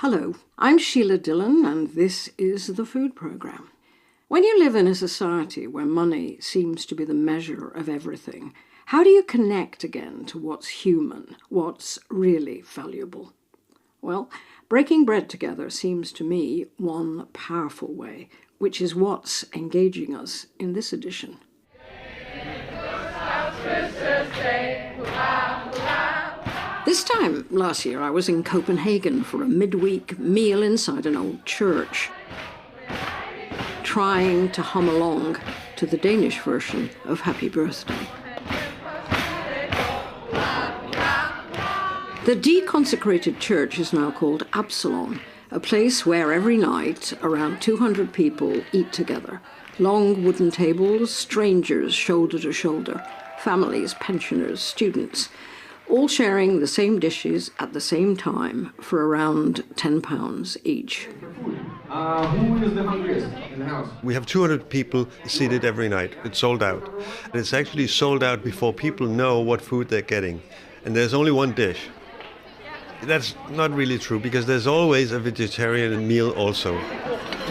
Hello, I'm Sheila Dillon, and this is the Food Programme. When you live in a society where money seems to be the measure of everything, how do you connect again to what's human, what's really valuable? Well, breaking bread together seems to me one powerful way, which is what's engaging us in this edition. This time last year I was in Copenhagen for a midweek meal inside an old church, trying to hum along to the Danish version of Happy Birthday. The deconsecrated church is now called Absalon, a place where every night around 200 people eat together. Long wooden tables, strangers shoulder to shoulder, families, pensioners, students, all sharing the same dishes at the same time for around £10 each. Who is the hungriest in the house? We have 200 people seated every night. It's sold out. And it's actually sold out before people know what food they're getting. And there's only one dish. That's not really true, because there's always a vegetarian meal also.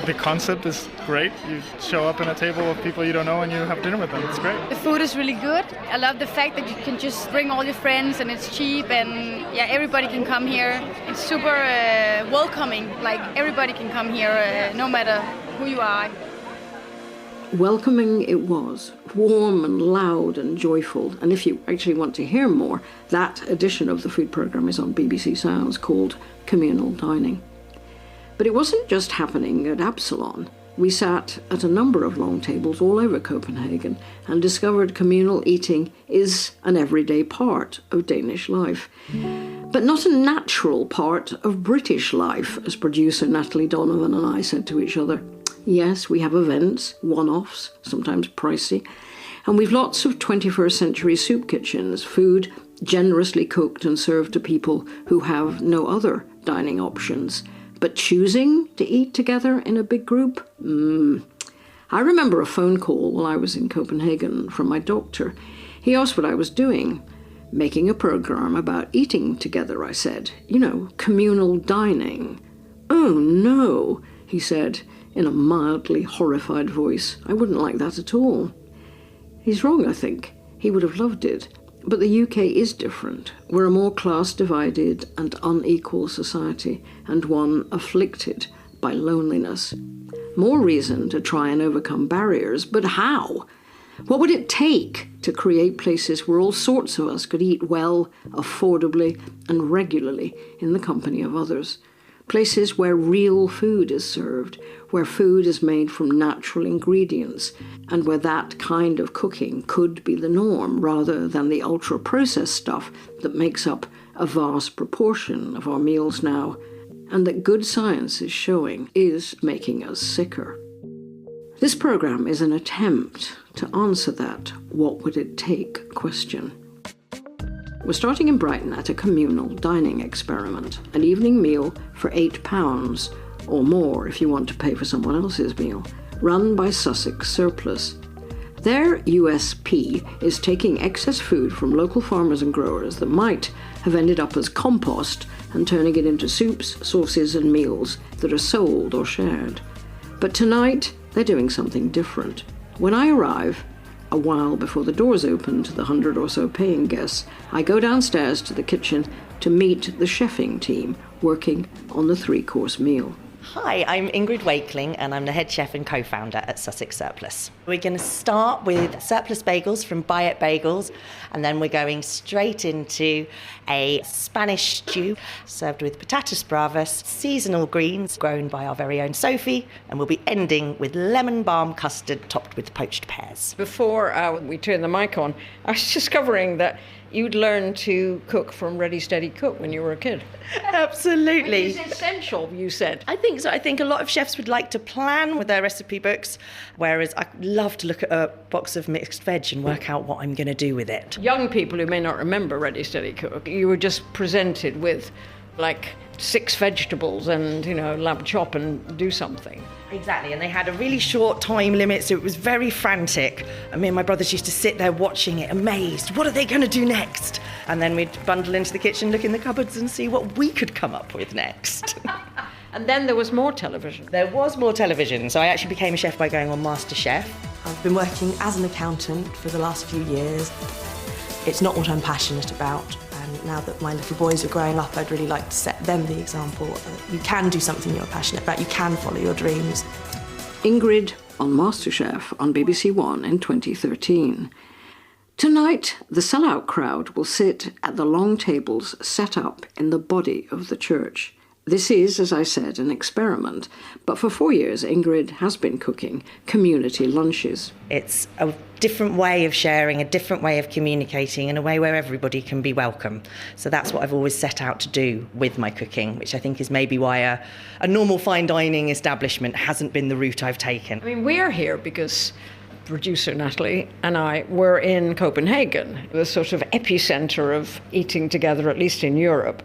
The concept is great. You show up in a table of people you don't know and you have dinner with them. It's great. The food is really good. I love the fact that you can just bring all your friends and it's cheap and everybody can come here. It's super welcoming. Like everybody can come here no matter who you are. Welcoming it was, warm and loud and joyful. And if you actually want to hear more, that edition of the food programme is on BBC Sounds called Communal Dining. But it wasn't just happening at Absalon. We sat at a number of long tables all over Copenhagen and discovered communal eating is an everyday part of Danish life. But not a natural part of British life, as producer Natalie Donovan and I said to each other. Yes, we have events, one-offs, sometimes pricey, and we've lots of 21st century soup kitchens, food generously cooked and served to people who have no other dining options. But choosing to eat together in a big group? I remember a phone call while I was in Copenhagen from my doctor. He asked what I was doing. Making a programme about eating together, I said. You know, communal dining. Oh no, he said in a mildly horrified voice. I wouldn't like that at all. He's wrong, I think. He would have loved it. But the UK is different. We're a more class-divided and unequal society, and one afflicted by loneliness. More reason to try and overcome barriers, but how? What would it take to create places where all sorts of us could eat well, affordably, and regularly in the company of others? Places where real food is served, where food is made from natural ingredients, and where that kind of cooking could be the norm rather than the ultra-processed stuff that makes up a vast proportion of our meals now, and that good science is showing is making us sicker. This programme is an attempt to answer that "what would it take" question. We're starting in Brighton at a communal dining experiment, an evening meal for £8, or more if you want to pay for someone else's meal, run by Sussex Surplus. Their USP is taking excess food from local farmers and growers that might have ended up as compost and turning it into soups, sauces and meals that are sold or shared. But tonight, they're doing something different. When I arrive, a while before the doors open to the 100 or so paying guests, I go downstairs to the kitchen to meet the chefing team working on the three-course meal. Hi, I'm Ingrid Wakeling and I'm the head chef and co-founder at Sussex Surplus. We're going to start with surplus bagels from Buy It Bagels, and then we're going straight into a Spanish stew served with patatas bravas, seasonal greens grown by our very own Sophie, and we'll be ending with lemon balm custard topped with poached pears. Before we turn the mic on, I was discovering that you'd learned to cook from Ready Steady Cook when you were a kid. Absolutely. Which is essential, you said. I think so. I think a lot of chefs would like to plan with their recipe books, whereas I love to look at a box of mixed veg and work out what I'm going to do with it. Young people who may not remember Ready Steady Cook, you were just presented with like 6 vegetables and, lamb chop and do something. Exactly, and they had a really short time limit, so it was very frantic. And me and my brothers used to sit there watching it, amazed. What are they going to do next? And then we'd bundle into the kitchen, look in the cupboards and see what we could come up with next. And then there was more television. There was more television, so I actually became a chef by going on MasterChef. I've been working as an accountant for the last few years. It's not what I'm passionate about, and now that my little boys are growing up, I'd really like to set them the example. You can do something you're passionate about, you can follow your dreams. Ingrid on MasterChef on BBC One in 2013. Tonight, the sellout crowd will sit at the long tables set up in the body of the church. This is, as I said, an experiment, but for 4 years Ingrid has been cooking community lunches. It's a different way of sharing, a different way of communicating, in a way where everybody can be welcome. So that's what I've always set out to do with my cooking, which I think is maybe why a normal fine dining establishment hasn't been the route I've taken. I mean, we're here because producer Natalie and I were in Copenhagen, the sort of epicenter of eating together, at least in Europe.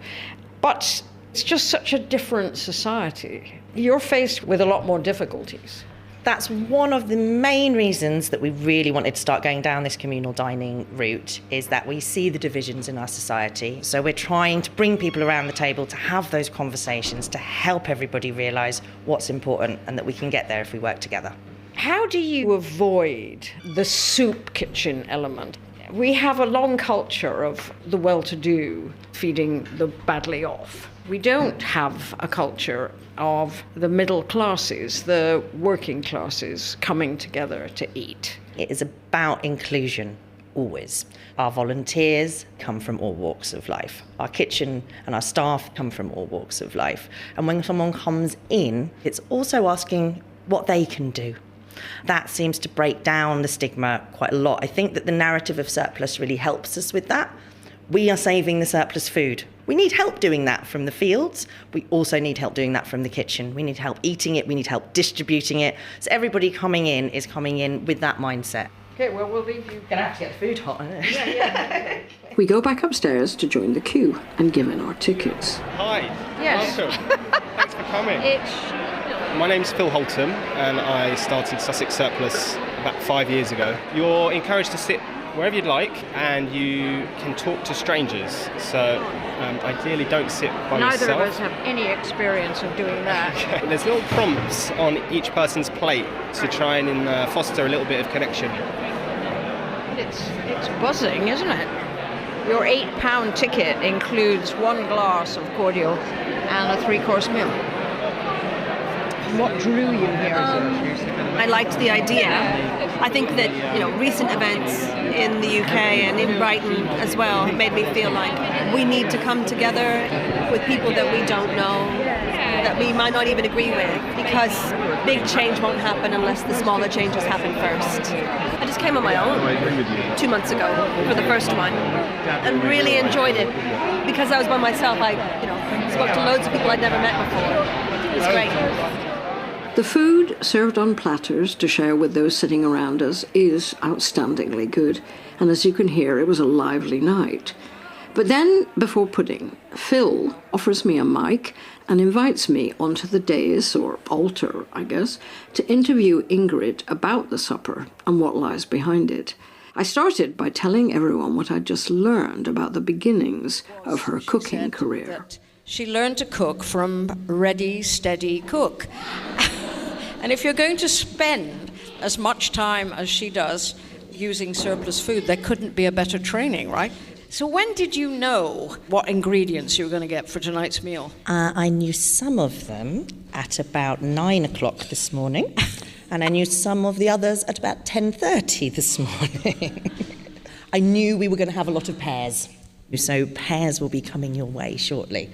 But it's just such a different society. You're faced with a lot more difficulties. That's one of the main reasons that we really wanted to start going down this communal dining route, is that we see the divisions in our society. So we're trying to bring people around the table to have those conversations, to help everybody realise what's important and that we can get there if we work together. How do you avoid the soup kitchen element? We have a long culture of the well-to-do feeding the badly off. We don't have a culture of the middle classes, the working classes coming together to eat. It is about inclusion, always. Our volunteers come from all walks of life. Our kitchen and our staff come from all walks of life. And when someone comes in, it's also asking what they can do. That seems to break down the stigma quite a lot. I think that the narrative of surplus really helps us with that. We are saving the surplus food. We need help doing that from the fields. We also need help doing that from the kitchen. We need help eating it. We need help distributing it. So everybody coming in is coming in with that mindset. Okay, well, we'll leave you. Gonna have to get the food hot, isn't it? Yeah. We go back upstairs to join the queue and give in our tickets. Hi. Yes. Welcome. Thanks for coming. My name's Phil Holtam, and I started Sussex Surplus about 5 years ago. You're encouraged to sit wherever you'd like, and you can talk to strangers. So ideally don't sit by yourself. Neither of us have any experience of doing that. Okay. There's little prompts on each person's plate to try and foster a little bit of connection. It's buzzing, isn't it? Your £8 ticket includes 1 glass of cordial and a 3-course meal. What drew you here? I liked the idea. I think that recent events in the UK and in Brighton as well have made me feel like we need to come together with people that we don't know, that we might not even agree with, because big change won't happen unless the smaller changes happen first. I just came on my own 2 months ago for the first one and really enjoyed it. Because I was by myself, I spoke to loads of people I'd never met before. It was great. The food served on platters to share with those sitting around us is outstandingly good, and as you can hear, it was a lively night. But then, before pudding, Phil offers me a mic and invites me onto the dais, or altar, I guess, to interview Ingrid about the supper and what lies behind it. I started by telling everyone what I'd just learned about the beginnings of her cooking career. She learned to cook from Ready, Steady, Cook. And if you're going to spend as much time as she does using surplus food, there couldn't be a better training, right? So when did you know what ingredients you were going to get for tonight's meal? I knew some of them at about 9 o'clock this morning, and I knew some of the others at about 10:30 this morning. I knew we were going to have a lot of pears, so pears will be coming your way shortly.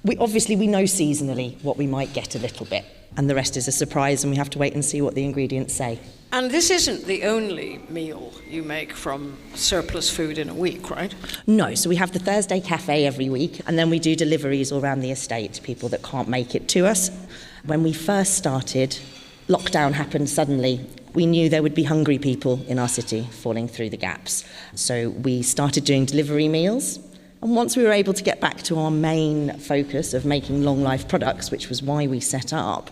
We know seasonally what we might get a little bit, and the rest is a surprise, and we have to wait and see what the ingredients say. And this isn't the only meal you make from surplus food in a week, right? No, so we have the Thursday cafe every week, and then we do deliveries all around the estate to people that can't make it to us. When we first started, lockdown happened suddenly. We knew there would be hungry people in our city falling through the gaps. So we started doing delivery meals. And once we were able to get back to our main focus of making long life products, which was why we set up,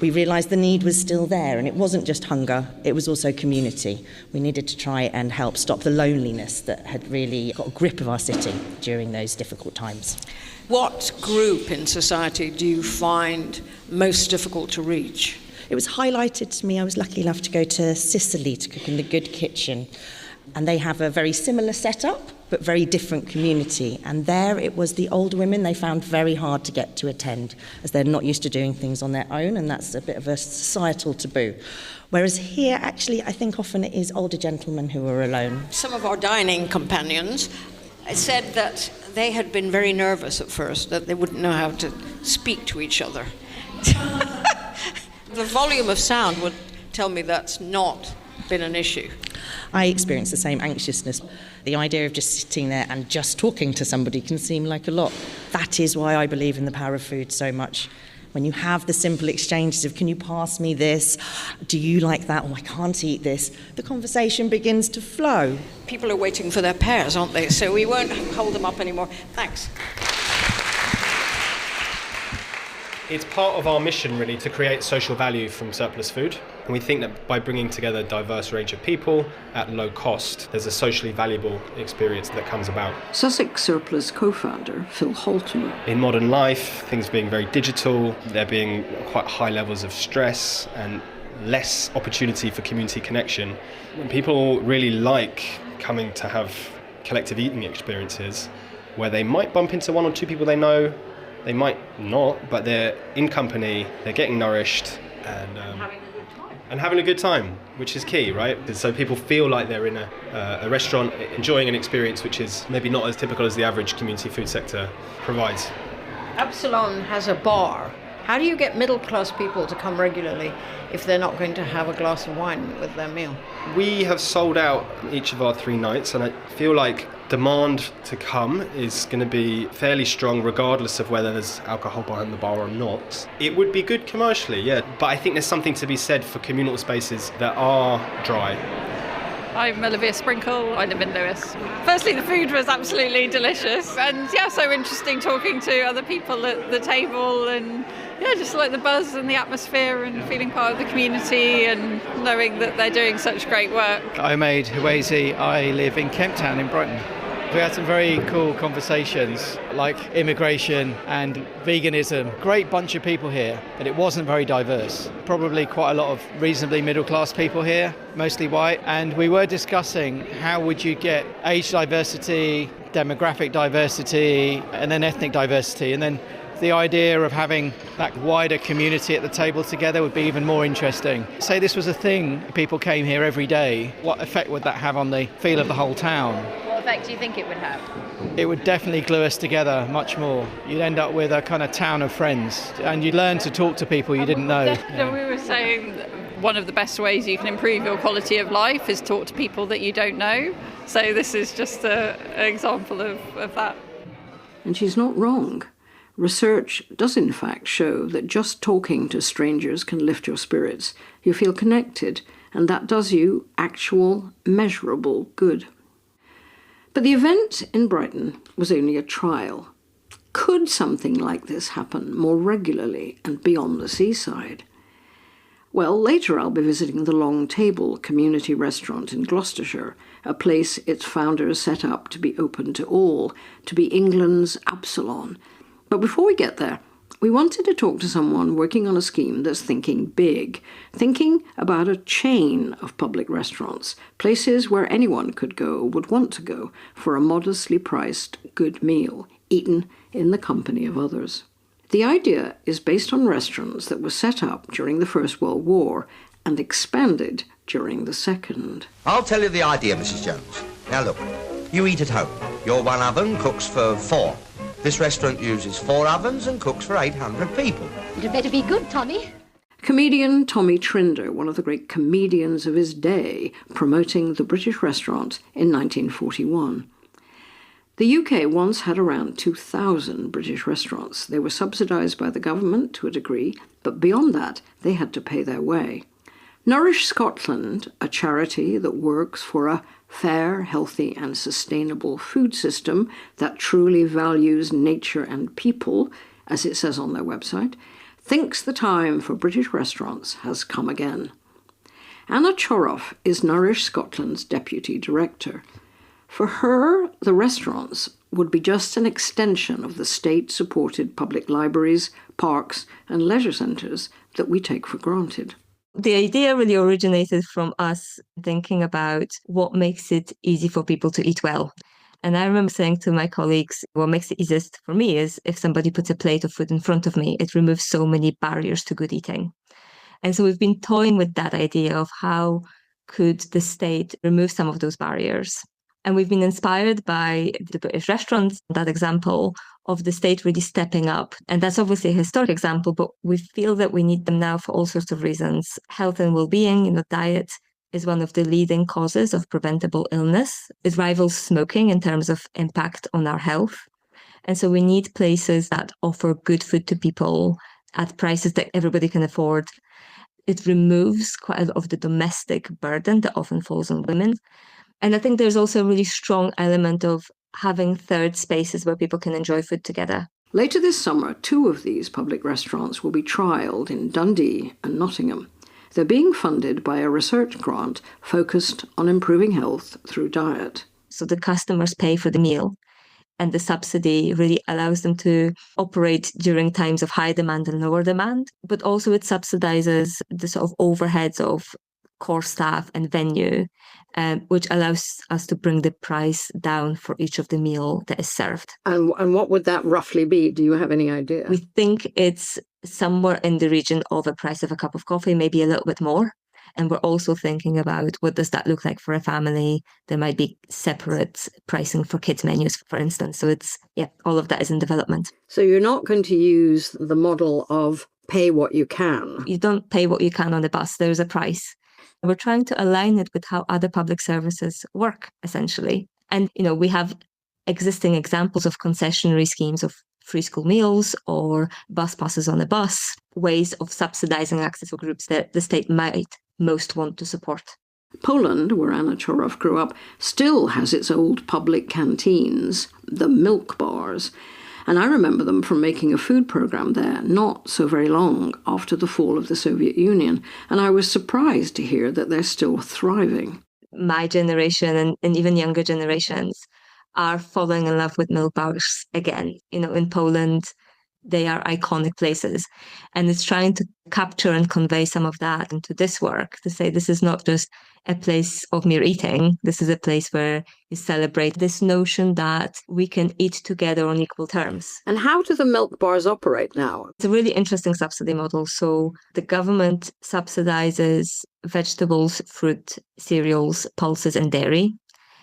We realised the need was still there, and it wasn't just hunger, it was also community. We needed to try and help stop the loneliness that had really got a grip of our city during those difficult times. What group in society do you find most difficult to reach? It was highlighted to me. I was lucky enough to go to Sicily to cook in the Good Kitchen, and they have a very similar setup but very different community, and there it was the older women they found very hard to get to attend as they're not used to doing things on their own, and that's a bit of a societal taboo. Whereas here, actually, I think often it is older gentlemen who are alone. Some of our dining companions said that they had been very nervous at first, that they wouldn't know how to speak to each other. The volume of sound would tell me that's not been an issue. I experience the same anxiousness. The idea of just sitting there and just talking to somebody can seem like a lot. That is why I believe in the power of food so much. When you have the simple exchanges of, can you pass me this? Do you like that? Oh, I can't eat this. The conversation begins to flow. People are waiting for their pairs, aren't they? So we won't hold them up anymore. Thanks. It's part of our mission, really, to create social value from surplus food. And we think that by bringing together a diverse range of people at low cost, there's a socially valuable experience that comes about. Sussex Surplus co-founder Phil Holtam. In modern life, things being very digital, there being quite high levels of stress and less opportunity for community connection, people really like coming to have collective eating experiences where they might bump into one or two people they know. They might not, but they're in company, they're getting nourished and having a good time, which is key, right? So people feel like they're in a restaurant enjoying an experience which is maybe not as typical as the average community food sector provides. Absalon has a bar. How do you get middle-class people to come regularly if they're not going to have a glass of wine with their meal? We have sold out each of our 3 nights, and I feel like demand to come is going to be fairly strong regardless of whether there's alcohol behind the bar or not. It would be good commercially, yeah, but I think there's something to be said for communal spaces that are dry. I'm Olivia Sprinkle, I live in Lewis. Firstly, the food was absolutely delicious, and yeah, so interesting talking to other people at the table, and yeah, just like the buzz and the atmosphere and feeling part of the community and knowing that they're doing such great work. I'm Aid Huwazi, I live in Kemp Town in Brighton. We had some very cool conversations like immigration and veganism. Great bunch of people here, but it wasn't very diverse. Probably quite a lot of reasonably middle class people here, mostly white. And we were discussing how would you get age diversity, demographic diversity, and then ethnic diversity. And then the idea of having that wider community at the table together would be even more interesting. Say this was a thing, people came here every day, what effect would that have on the feel of the whole town? What effect do you think it would have? It would definitely glue us together much more. You'd end up with a kind of town of friends, and you'd learn to talk to people you didn't know. We were saying that one of the best ways you can improve your quality of life is talk to people that you don't know. So this is just an example of that. And she's not wrong. Research does in fact show that just talking to strangers can lift your spirits. You feel connected, and that does you actual, measurable good. But the event in Brighton was only a trial. Could something like this happen more regularly and beyond the seaside? Well, later I'll be visiting the Long Table community restaurant in Gloucestershire, a place its founders set up to be open to all, to be England's Absalon. But before we get there, we wanted to talk to someone working on a scheme that's thinking big, thinking about a chain of public restaurants, places where anyone could go, would want to go, for a modestly priced good meal, eaten in the company of others. The idea is based on restaurants that were set up during the First World War and expanded during the Second. I'll tell you the idea, Mrs. Jones. Now look, you eat at home. Your one oven cooks for 4. This restaurant uses 4 ovens and cooks for 800 people. You'd better be good, Tommy. Comedian Tommy Trinder, one of the great comedians of his day, promoting the British restaurant in 1941. The UK once had around 2,000 British restaurants. They were subsidised by the government to a degree, but beyond that, they had to pay their way. Nourish Scotland, a charity that works for a fair, healthy and sustainable food system that truly values nature and people, as it says on their website, thinks the time for British restaurants has come again. Anna Chworow is Nourish Scotland's Deputy Director. For her, the restaurants would be just an extension of the state-supported public libraries, parks and leisure centres that we take for granted. The idea really originated from us thinking about what makes it easy for people to eat well. And I remember saying to my colleagues, what makes it easiest for me is if somebody puts a plate of food in front of me, it removes so many barriers to good eating. And so we've been toying with that idea of how could the state remove some of those barriers. And we've been inspired by the British restaurants, that example of the state really stepping up. And that's obviously a historic example, but we feel that we need them now for all sorts of reasons. Health and well-being, diet is one of the leading causes of preventable illness. It rivals smoking in terms of impact on our health. And so we need places that offer good food to people at prices that everybody can afford. It removes quite a lot of the domestic burden that often falls on women. And I think there's also a really strong element of having third spaces where people can enjoy food together. Later this summer, 2 of these public restaurants will be trialled in Dundee and Nottingham. They're being funded by a research grant focused on improving health through diet. So the customers pay for the meal, and the subsidy really allows them to operate during times of high demand and lower demand, but also it subsidises the sort of overheads of core staff and venue, which allows us to bring the price down for each of the meal that is served. And what would that roughly be? Do you have any idea? We think it's somewhere in the region of a price of a cup of coffee, maybe a little bit more. And we're also thinking about what does that look like for a family. There might be separate pricing for kids' menus, for instance. So all of that is in development. So you're not going to use the model of pay what you can. You don't pay what you can on the bus. There's a price. We're trying to align it with how other public services work, essentially. And, we have existing examples of concessionary schemes of free school meals or bus passes on a bus, ways of subsidizing access for groups that the state might most want to support. Poland, where Anna Chworow grew up, still has its old public canteens, the milk bars. And I remember them from making a food programme there not so very long after the fall of the Soviet Union. And I was surprised to hear that they're still thriving. My generation and even younger generations are falling in love with milk bars again. In Poland, they are iconic places. And it's trying to capture and convey some of that into this work, to say this is not just a place of mere eating. This is a place where you celebrate this notion that we can eat together on equal terms. And how do the milk bars operate now? It's a really interesting subsidy model. So the government subsidizes vegetables, fruit, cereals, pulses and dairy.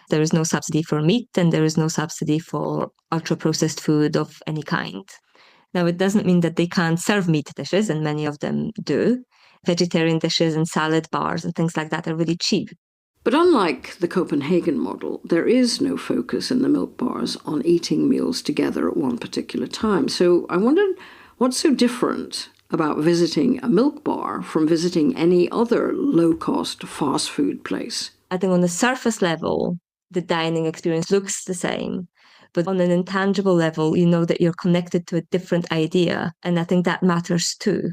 There is no subsidy for meat and there is no subsidy for ultra-processed food of any kind. Now, it doesn't mean that they can't serve meat dishes, and many of them do. Vegetarian dishes and salad bars and things like that are really cheap. But unlike the Copenhagen model, there is no focus in the milk bars on eating meals together at one particular time. So I wondered, what's so different about visiting a milk bar from visiting any other low-cost fast food place? I think on the surface level, the dining experience looks the same. But on an intangible level, you know that you're connected to a different idea. And I think that matters too,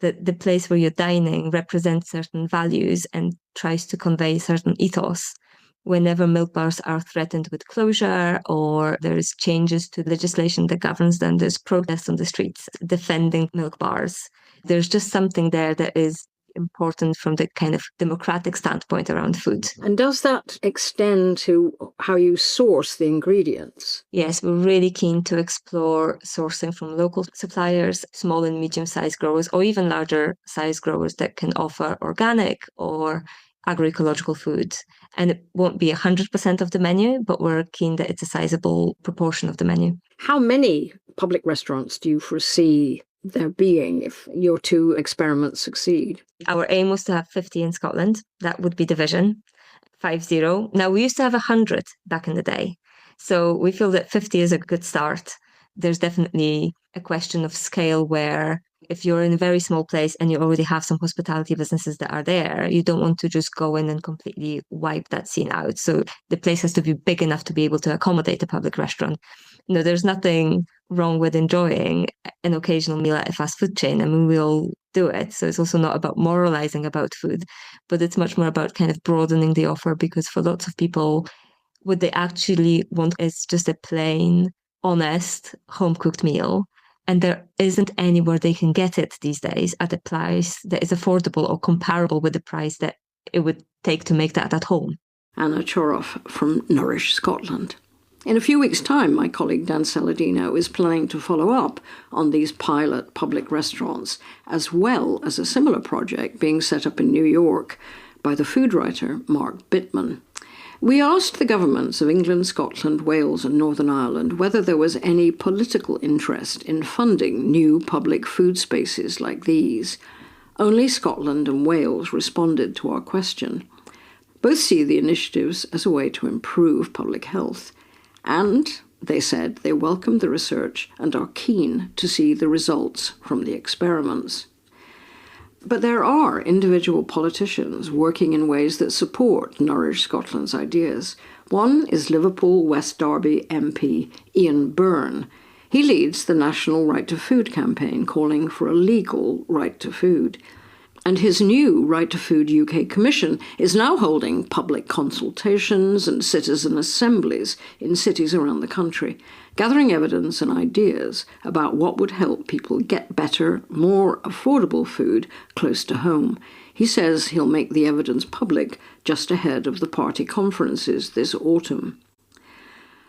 that the place where you're dining represents certain values and tries to convey certain ethos. Whenever milk bars are threatened with closure or there's changes to legislation that governs them, there's protests on the streets defending milk bars. There's just something there that is important from the kind of democratic standpoint around food. And does that extend to how you source the ingredients? Yes, we're really keen to explore sourcing from local suppliers, small and medium-sized growers, or even larger-sized growers that can offer organic or agroecological food. And it won't be 100% of the menu, but we're keen that it's a sizable proportion of the menu. How many public restaurants do you foresee there being if your 2 experiments succeed? Our aim was to have 50 in Scotland. That would be the vision, 50. Now, we used to have 100 back in the day. So we feel that 50 is a good start. There's definitely a question of scale where If you're in a very small place and you already have some hospitality businesses that are there, you don't want to just go in and completely wipe that scene out. So the place has to be big enough to be able to accommodate a public restaurant. There's nothing wrong with enjoying an occasional meal at a fast food chain. I mean, we all do it. So it's also not about moralizing about food, but it's much more about kind of broadening the offer, because for lots of people, what they actually want is just a plain, honest, home-cooked meal. And there isn't anywhere they can get it these days at a price that is affordable or comparable with the price that it would take to make that at home. Anna Chworow from Nourish Scotland. In a few weeks' time, my colleague Dan Saladino is planning to follow up on these pilot public restaurants, as well as a similar project being set up in New York by the food writer Mark Bittman. We asked the governments of England, Scotland, Wales and Northern Ireland whether there was any political interest in funding new public food spaces like these. Only Scotland and Wales responded to our question. Both see the initiatives as a way to improve public health. And they said they welcome the research and are keen to see the results from the experiments. But there are individual politicians working in ways that support Nourish Scotland's ideas. One is Liverpool West Derby MP Ian Byrne. He leads the National Right to Food campaign, calling for a legal right to food. And his new Right to Food UK Commission is now holding public consultations and citizen assemblies in cities around the country, gathering evidence and ideas about what would help people get better, more affordable food close to home. He says he'll make the evidence public just ahead of the party conferences this autumn.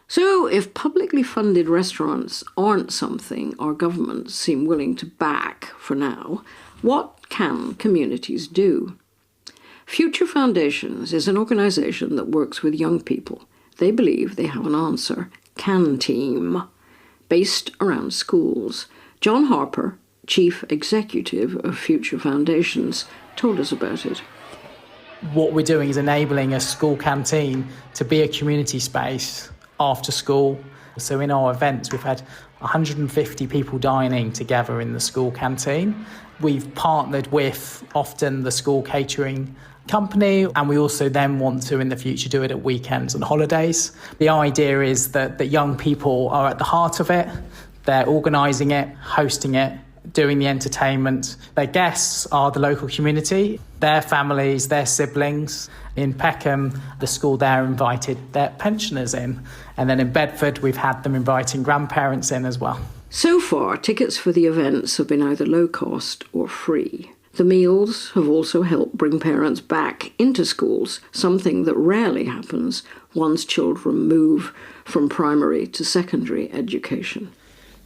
So if publicly funded restaurants aren't something our governments seem willing to back for now, what can communities do? Future Foundations is an organisation that works with young people. They believe they have an answer. CanTeam, based around schools. Jon Harper, Chief Executive of Future Foundations, told us about it. What we're doing is enabling a school canteen to be a community space after school. So in our events, we've had 150 people dining together in the school canteen. We've partnered with often the school catering company, and we also then want to in the future do it at weekends and holidays. The idea is that young people are at the heart of it. They're organising it, hosting it, doing the entertainment. Their guests are the local community, their families, their siblings. In Peckham, the school there invited their pensioners in. And then in Bedford, we've had them inviting grandparents in as well. So far, tickets for the events have been either low cost or free. The meals have also helped bring parents back into schools, something that rarely happens once children move from primary to secondary education.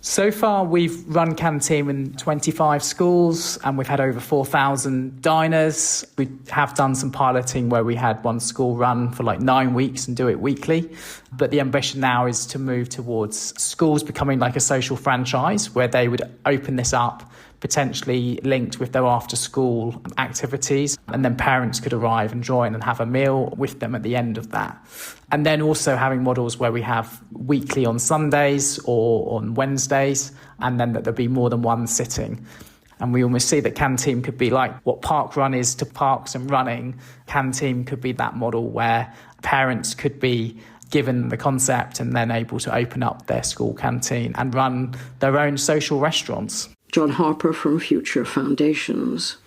So far, we've run CanTeam in 25 schools and we've had over 4,000 diners. We have done some piloting where we had one school run for like 9 weeks and do it weekly. But the ambition now is to move towards schools becoming like a social franchise where they would open this up, potentially linked with their after-school activities, and then parents could arrive and join and have a meal with them at the end of that. And then also having models where we have weekly on Sundays or on Wednesdays, and then that there'll be more than one sitting. And we almost see that CanTeam could be like what Park Run is to parks and running. CanTeam could be that model where parents could be given the concept and then able to open up their school canteen and run their own social restaurants. Jon Harper from Future Foundations.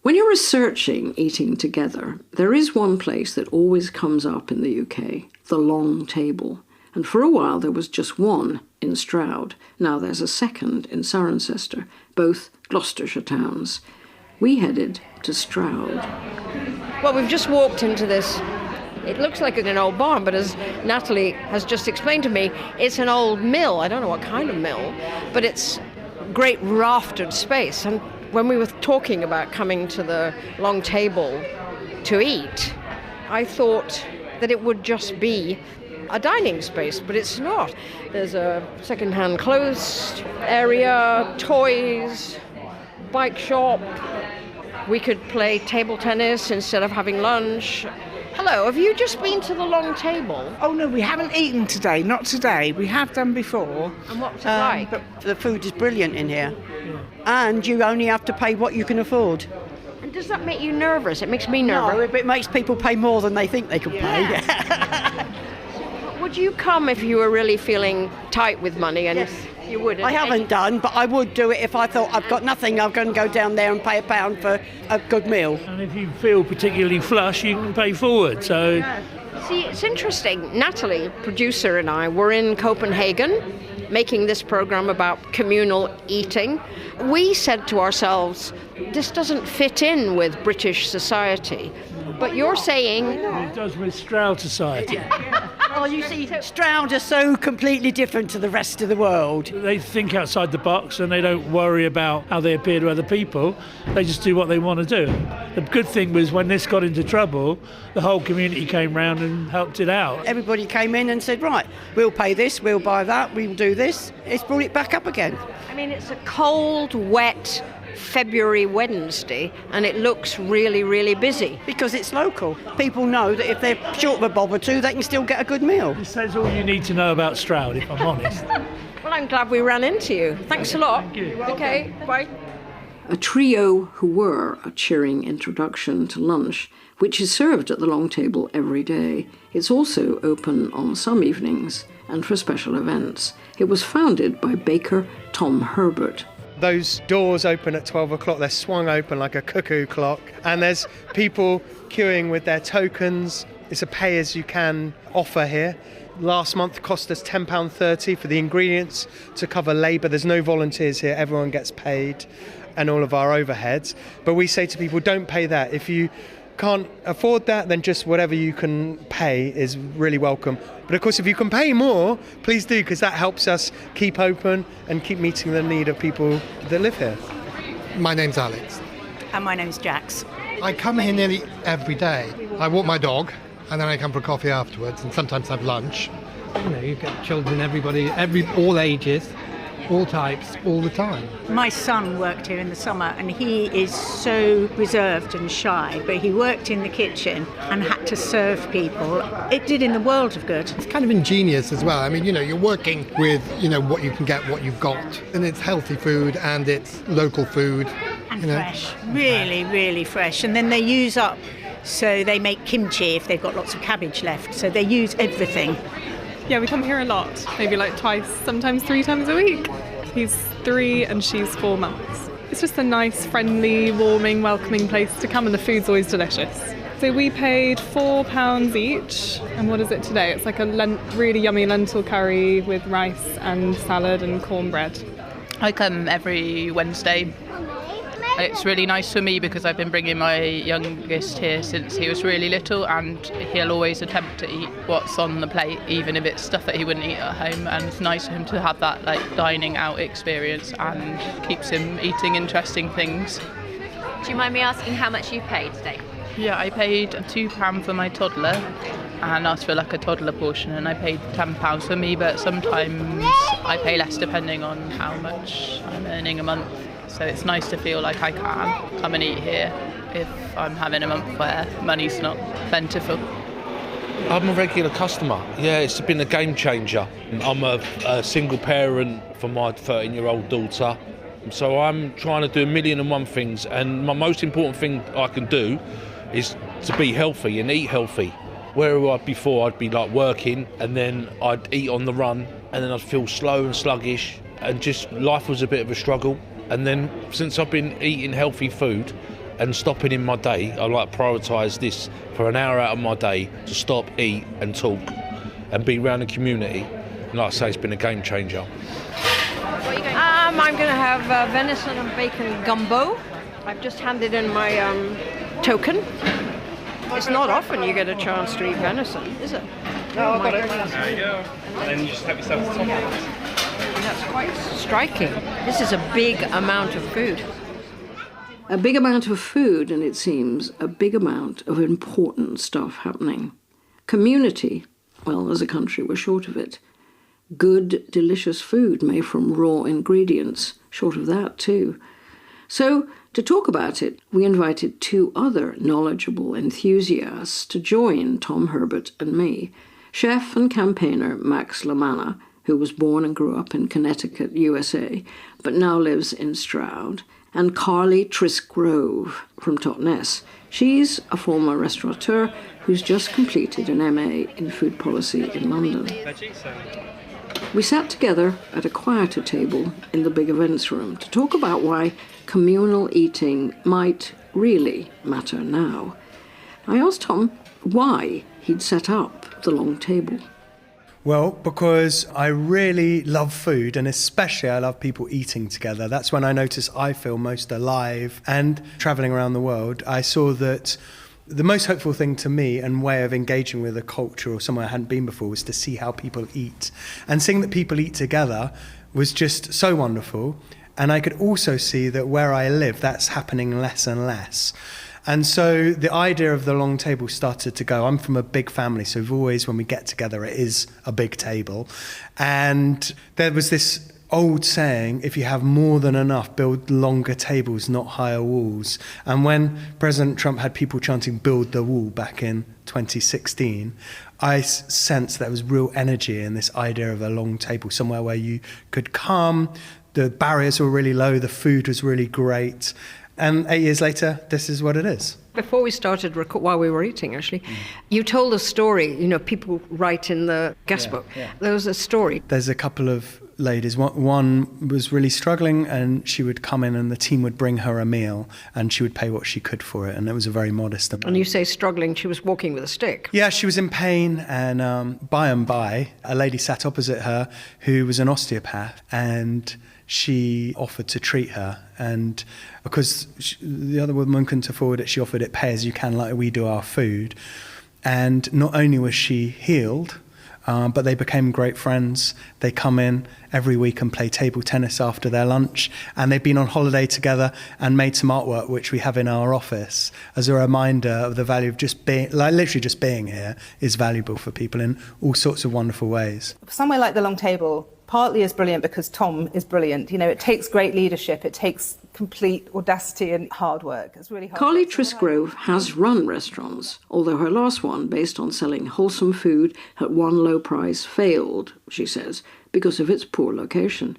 When you're researching eating together, there is one place that always comes up in the UK, the long table. And for a while there was just one in Stroud. Now there's a second in Cirencester, both Gloucestershire towns. We headed to Stroud. Well, we've just walked into this. It looks like an old barn, but as Natalie has just explained to me, it's an old mill. I don't know what kind of mill, but it's great raftered space. And when we were talking about coming to the long table to eat, I thought that it would just be a dining space, but it's not. There's a second-hand clothes area, toys, bike shop. We could play table tennis instead of having lunch. Hello, have you just been to the long table? Oh no, we haven't eaten today, not today. We have done before. And what's it like? But the food is brilliant in here. and you only have to pay what you can afford. And does that make you nervous? It makes me nervous. No, it makes people pay more than they think they can pay. Would you come if you were really feeling tight with money? And yes. You would. I haven't done, but I would do it if I thought I've got nothing. I'm going to go down there and pay £1 for a good meal. And if you feel particularly flush, you can pay forward. So, see, it's interesting. Natalie, producer, and I were in Copenhagen making this program about communal eating. We said to ourselves, this doesn't fit in with British society. But you're saying... It does with Stroud society. Well, you see, Stroud are so completely different to the rest of the world. They think outside the box and they don't worry about how they appear to other people. They just do what they want to do. The good thing was when this got into trouble, the whole community came round and helped it out. Everybody came in and said, right, we'll pay this, we'll buy that, we'll do this. It's brought it back up again. I mean, it's a cold, wet February Wednesday and it looks really, really busy. Because it's local. People know that if they're short of a bob or two, they can still get a good meal. This says all you need to know about Stroud, if I'm honest. Well, I'm glad we ran into you. Thanks a lot. Thank you. Okay, bye. A trio who were a cheering introduction to lunch, which is served at the long table every day. It's also open on some evenings and for special events. It was founded by baker Tom Herbert. Those doors open at 12 o'clock, they're swung open like a cuckoo clock, and there's people queuing with their tokens. It's a pay-as-you-can offer here. Last month cost us £10.30 for the ingredients to cover labour. There's no volunteers here, everyone gets paid, and all of our overheads. But we say to people, don't pay that. If you can't afford that, then just whatever you can pay is really welcome. But of course, if you can pay more, please do, because that helps us keep open and keep meeting the need of people that live here. My name's Alex. And my name's Jax. I come here nearly every day. I walk my dog, and then I come for a coffee afterwards, and sometimes have lunch. You know, you get children, everybody, all ages, all types, all the time. My son worked here in the summer and he is so reserved and shy, but he worked in the kitchen and had to serve people. It did in the world of good. It's kind of ingenious as well. I mean, you know, you're working with, you know, what you can get, what you've got. And it's healthy food and it's local food. And fresh. Really, really fresh. And then they use up, so they make kimchi if they've got lots of cabbage left. So they use everything. Yeah, we come here a lot, maybe like twice, sometimes 3 times a week. He's 3 and she's 4 months. It's just a nice, friendly, warming, welcoming place to come, and the food's always delicious. So we paid £4 each, and what is it today? It's like a really yummy lentil curry with rice and salad and cornbread. I come every Wednesday. It's really nice for me because I've been bringing my youngest here since he was really little, and he'll always attempt to eat what's on the plate, even if it's stuff that he wouldn't eat at home. And it's nice for him to have that dining out experience, and keeps him eating interesting things. Do you mind me asking how much you paid today? Yeah, I paid £2 for my toddler and asked for a toddler portion, and I paid £10 for me, but sometimes I pay less depending on how much I'm earning a month. So it's nice to feel like I can come and eat here if I'm having a month where money's not plentiful. I'm a regular customer. Yeah, it's been a game changer. I'm a single parent for my 13-year-old daughter. So I'm trying to do 1,000,001 things, and my most important thing I can do is to be healthy and eat healthy. Where before I'd be working, and then I'd eat on the run, and then I'd feel slow and sluggish, and just life was a bit of a struggle. And then since I've been eating healthy food and stopping in my day, I prioritise this for an hour out of my day to stop, eat and talk and be around the community. And like I say, it's been a game changer. What are you going I'm going to have venison and bacon gumbo. I've just handed in my token. It's not often you get a chance to eat venison, is it? No, I've got it. There you go. And then you just have yourself a topping. That's quite striking. This is a big amount of food. A big amount of food, and it seems a big amount of important stuff happening. Community, well, as a country, we're short of it. Good, delicious food made from raw ingredients, short of that too. So, to talk about it, we invited 2 other knowledgeable enthusiasts to join Tom Herbert and me. Chef and campaigner Max Manna who was born and grew up in Connecticut, USA, but now lives in Stroud, and Carly Trisk from Totnes. She's a former restaurateur who's just completed an MA in food policy in London. We sat together at a quieter table in the big events room to talk about why communal eating might really matter now. I asked Tom why he'd set up the long table. Well, because I really love food, and especially I love people eating together. That's when I notice I feel most alive. And travelling around the world, I saw that the most hopeful thing to me and way of engaging with a culture or somewhere I hadn't been before was to see how people eat. And seeing that people eat together was just so wonderful. And I could also see that where I live, that's happening less and less. And so the idea of the long table started to go. I'm from a big family, so we've always, when we get together, it is a big table. And there was this old saying, if you have more than enough, build longer tables, not higher walls. And when President Trump had people chanting, build the wall, back in 2016, I sensed there was real energy in this idea of a long table, somewhere where you could come, the barriers were really low, the food was really great. And 8 years later, this is what it is. Before we started, while we were eating, actually, you told a story. You know, people write in the guest book. Yeah. There was a story. There's a couple of ladies. One was really struggling, and she would come in and the team would bring her a meal, and she would pay what she could for it, and it was a very modest amount. And you say struggling, she was walking with a stick. Yeah, she was in pain, and by and by, a lady sat opposite her who was an osteopath, and she offered to treat her, and because the other woman couldn't afford it, she offered it pay as you can, like we do our food. And not only was she healed, but they became great friends. They come in every week and play table tennis after their lunch, and they've been on holiday together and made some artwork, which we have in our office as a reminder of the value of just being, like literally just being here is valuable for people in all sorts of wonderful ways. Somewhere like the long table partly is brilliant because Tom is brilliant. You know, it takes great leadership, it takes complete audacity and hard work. It's really hard. Carly Trisk has run restaurants, although her last one, based on selling wholesome food at one low price, failed, she says, because of its poor location.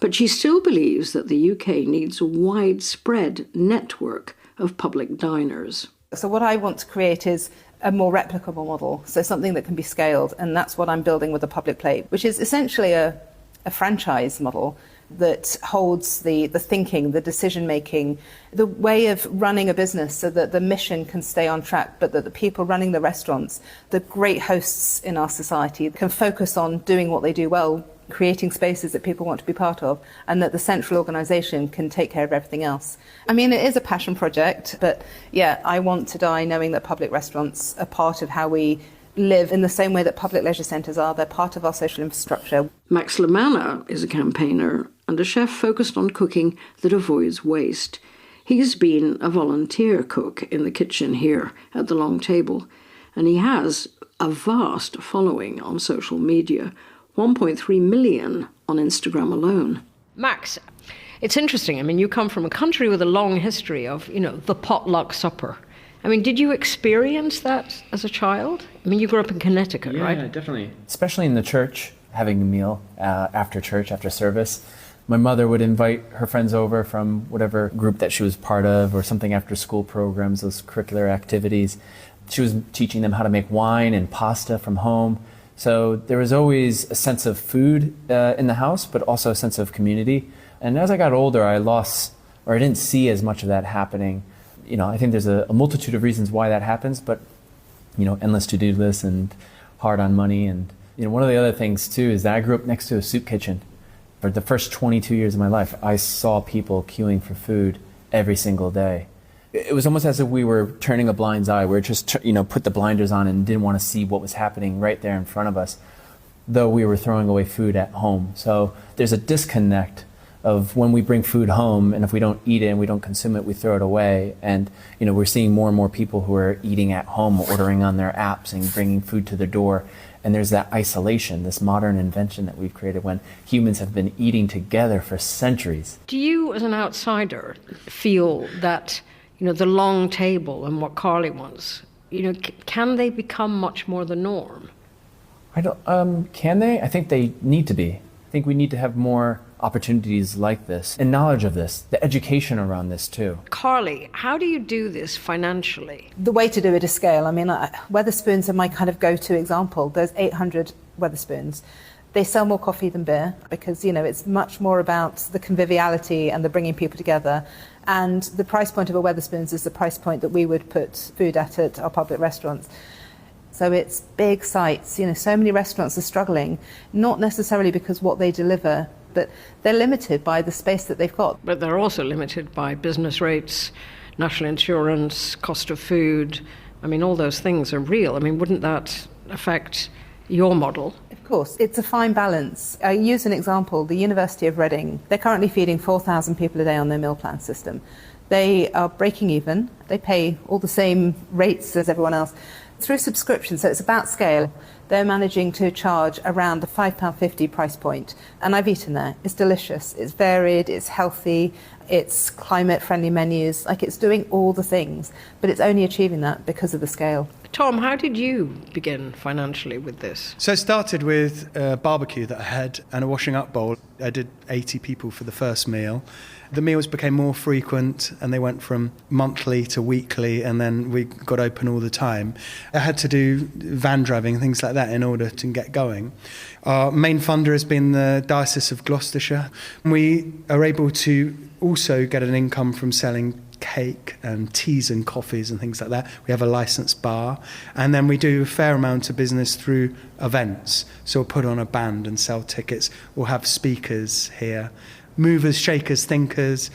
But she still believes that the UK needs a widespread network of public diners. So what I want to create is a more replicable model, so something that can be scaled, and that's what I'm building with the Public Plate, which is essentially a franchise model that holds the thinking, the decision-making, the way of running a business so that the mission can stay on track, but that the people running the restaurants, the great hosts in our society, can focus on doing what they do well, creating spaces that people want to be part of, and that the central organisation can take care of everything else. I mean, it is a passion project, but yeah, I want to die knowing that public restaurants are part of how we live in the same way that public leisure centres are. They're part of our social infrastructure. Max Manna is a campaigner and a chef focused on cooking that avoids waste. He's been a volunteer cook in the kitchen here at the long table, and he has a vast following on social media, 1.3 million on Instagram alone. Max, it's interesting. I mean, you come from a country with a long history of, you know, the potluck supper. I mean, did you experience that as a child? I mean, you grew up in Connecticut, right? Yeah, definitely. Especially in the church, having a meal after church, after service. My mother would invite her friends over from whatever group that she was part of, or something after school programs, those curricular activities. She was teaching them how to make wine and pasta from home. So there was always a sense of food in the house, but also a sense of community. And as I got older, I didn't see as much of that happening. You know, I think there's a multitude of reasons why that happens, but, you know, endless to-do lists and hard on money. And, you know, one of the other things too is that I grew up next to a soup kitchen. For the first 22 years of my life, I saw people queuing for food every single day. It was almost as if we were turning a blind eye. We were just, you know, put the blinders on and didn't want to see what was happening right there in front of us, though we were throwing away food at home. So there's a disconnect of when we bring food home, and if we don't eat it and we don't consume it, we throw it away. And, you know, we're seeing more and more people who are eating at home, ordering on their apps and bringing food to their door. And there's that isolation, this modern invention that we've created when humans have been eating together for centuries. Do you, as an outsider, feel that, you know, the long table and what Carly wants, you know, can they become much more the norm? I don't. Can they? I think they need to be. I think we need to have more opportunities like this and knowledge of this, the education around this too. Carly, how do you do this financially? The way to do it is scale. I mean, Wetherspoons are my kind of go-to example. There's 800 Wetherspoons. They sell more coffee than beer because, it's much more about the conviviality and the bringing people together. And the price point of a Wetherspoons is the price point that we would put food at our public restaurants. So it's big sites. So many restaurants are struggling, not necessarily because what they deliver, but they're limited by the space that they've got. But they're also limited by business rates, national insurance, cost of food. I mean, all those things are real. I mean, wouldn't that affect your model? Of course, it's a fine balance. I use an example, the University of Reading. They're currently feeding 4,000 people a day on their meal plan system. They are breaking even. They pay all the same rates as everyone else through subscription, so it's about scale. They're managing to charge around the £5.50 price point, and I've eaten there. It's delicious, it's varied, it's healthy, it's climate-friendly menus, it's doing all the things, but it's only achieving that because of the scale. Tom, how did you begin financially with this? So I started with a barbecue that I had and a washing up bowl. I did 80 people for the first meal. The meals became more frequent and they went from monthly to weekly, and then we got open all the time. I had to do van driving and things like that in order to get going. Our main funder has been the Diocese of Gloucestershire. We are able to also get an income from selling cake and teas and coffees and things like that. We have a licensed bar, and then we do a fair amount of business through events. So we'll put on a band and sell tickets. We'll have speakers here, movers, shakers, thinkers.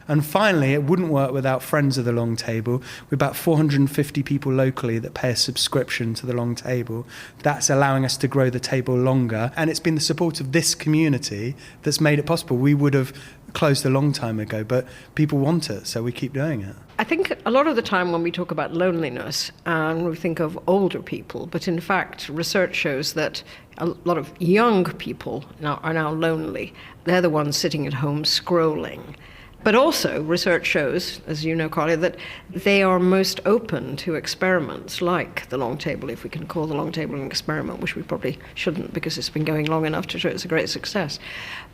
And finally, it wouldn't work without Friends of the Long Table. We're about 450 people locally that pay a subscription to the Long Table. That's allowing us to grow the table longer. And it's been the support of this community that's made it possible. We would have closed a long time ago, but people want it, so we keep doing it. I think a lot of the time when we talk about loneliness, we think of older people, but in fact, research shows that a lot of young people are now lonely. They're the ones sitting at home scrolling. But also, research shows, as you know, Carly, that they are most open to experiments like the Long Table, if we can call the Long Table an experiment, which we probably shouldn't because it's been going long enough to show it's a great success.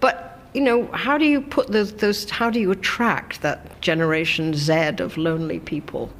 But how do you put how do you attract that Generation Z of lonely people?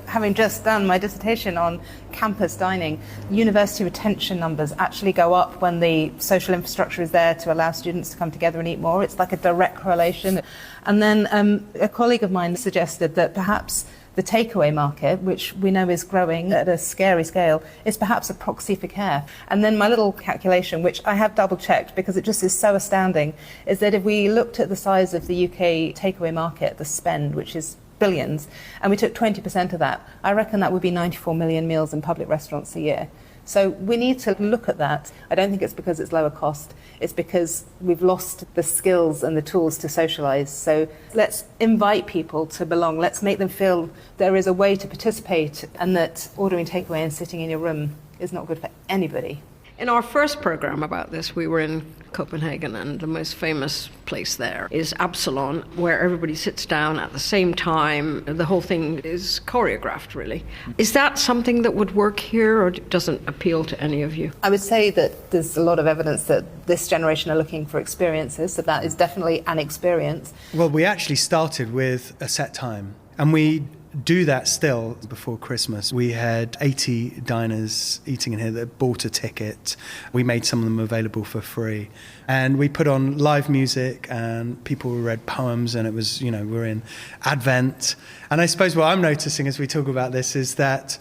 Having just done my dissertation on campus dining, university retention numbers actually go up when the social infrastructure is there to allow students to come together and eat more. It's like a direct correlation. And then a colleague of mine suggested that perhaps the takeaway market, which we know is growing at a scary scale, is perhaps a proxy for care. And then my little calculation, which I have double-checked because it just is so astounding, is that if we looked at the size of the UK takeaway market, the spend, which is billions, and we took 20% of that, I reckon that would be 94 million meals in public restaurants a year. So we need to look at that. I don't think it's because it's lower cost. It's because we've lost the skills and the tools to socialise. So let's invite people to belong. Let's make them feel there is a way to participate, and that ordering takeaway and sitting in your room is not good for anybody. In our first programme about this, we were in Copenhagen, and the most famous place there is Absalon, where everybody sits down at the same time. The whole thing is choreographed, really. Is that something that would work here, or doesn't appeal to any of you? I would say that there's a lot of evidence that this generation are looking for experiences, so that is definitely an experience. Well, we actually started with a set time, and we do that still before Christmas. We had 80 diners eating in here that bought a ticket. We made some of them available for free. And we put on live music, and people read poems, and it was, we're in Advent. And I suppose what I'm noticing as we talk about this is that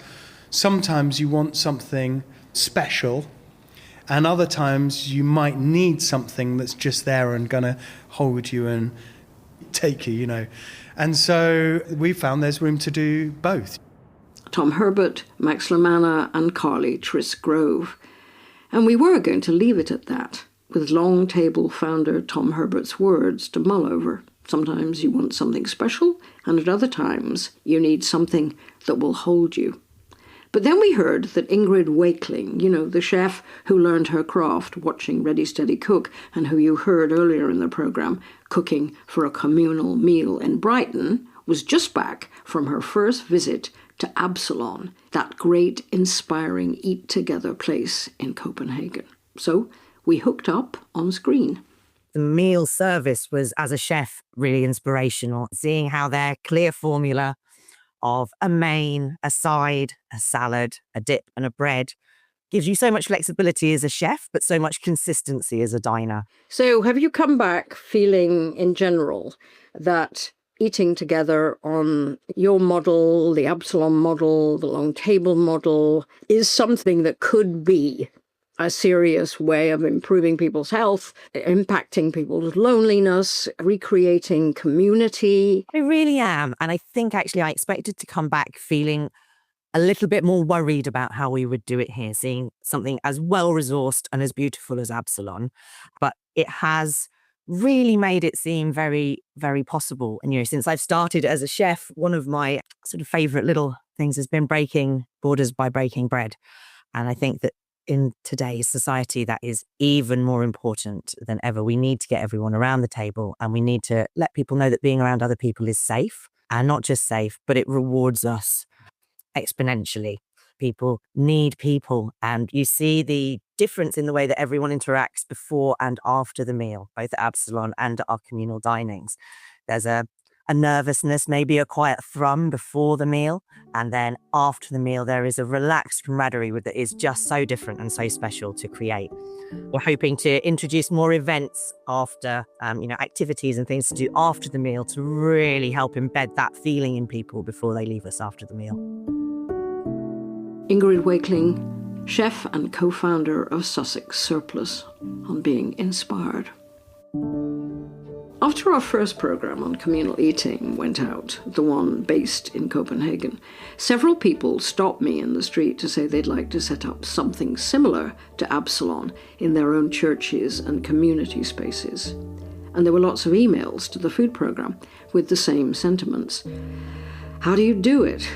sometimes you want something special, and other times you might need something that's just there and going to hold you and take you, And so we found there's room to do both. Tom Herbert, Max Manna and Carly Trisk Grove. And we were going to leave it at that, with Long Table founder Tom Herbert's words to mull over. Sometimes you want something special, and at other times you need something that will hold you. But then we heard that Ingrid Wakeling, the chef who learned her craft watching Ready Steady Cook, and who you heard earlier in the programme cooking for a communal meal in Brighton, was just back from her first visit to Absalon, that great, inspiring eat-together place in Copenhagen. So we hooked up on screen. The meal service was, as a chef, really inspirational. Seeing how their clear formula of a main, a side, a salad, a dip and a bread gives you so much flexibility as a chef, but so much consistency as a diner. So have you come back feeling, in general, that eating together on your model, the Absalon model, the long table model, is something that could be a serious way of improving people's health, impacting people's loneliness, recreating community? I really am. And I think actually I expected to come back feeling a little bit more worried about how we would do it here, seeing something as well-resourced and as beautiful as Absalon. But it has really made it seem very, very possible. And, since I've started as a chef, one of my sort of favourite little things has been breaking borders by breaking bread. And I think that in today's society, that is even more important than ever. We need to get everyone around the table, and we need to let people know that being around other people is safe, and not just safe, but it rewards us exponentially. People need people, and you see the difference in the way that everyone interacts before and after the meal, both at Absalon and at our communal dinings. There's a nervousness, maybe a quiet thrum before the meal, and then after the meal there is a relaxed camaraderie that is just so different and so special to create. We're hoping to introduce more events after, activities and things to do after the meal to really help embed that feeling in people before they leave us after the meal. Ingrid Wakeling, chef and co-founder of Sussex Surplus, on being inspired. After our first programme on communal eating went out, the one based in Copenhagen, several people stopped me in the street to say they'd like to set up something similar to Absalon in their own churches and community spaces. And there were lots of emails to the food programme with the same sentiments. How do you do it?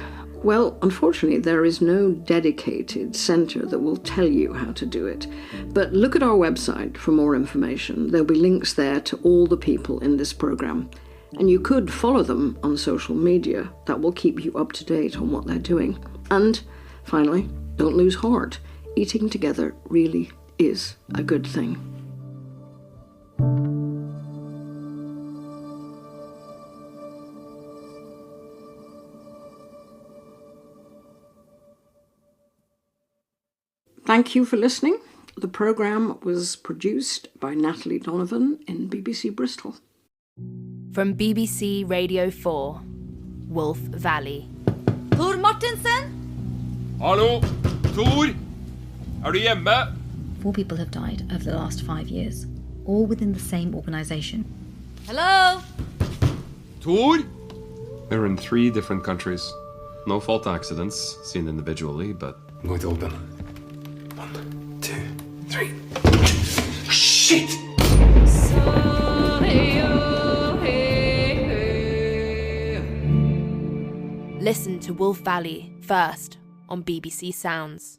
Well, unfortunately, there is no dedicated centre that will tell you how to do it. But look at our website for more information. There'll be links there to all the people in this programme. And you could follow them on social media. That will keep you up to date on what they're doing. And finally, don't lose heart. Eating together really is a good thing. Thank you for listening. The programme was produced by Natalie Donovan in BBC Bristol. From BBC Radio 4, Wolf Valley. Tor Martinsen? Hallo, Tor! Er du hjemme? 4 people have died over the last 5 years, all within the same organisation. Hello? Tor? They're in 3 different countries. No fault accidents seen individually, but... I'm going to open. 1, 2, 3. Shit! Listen to Wolf Valley first on BBC Sounds.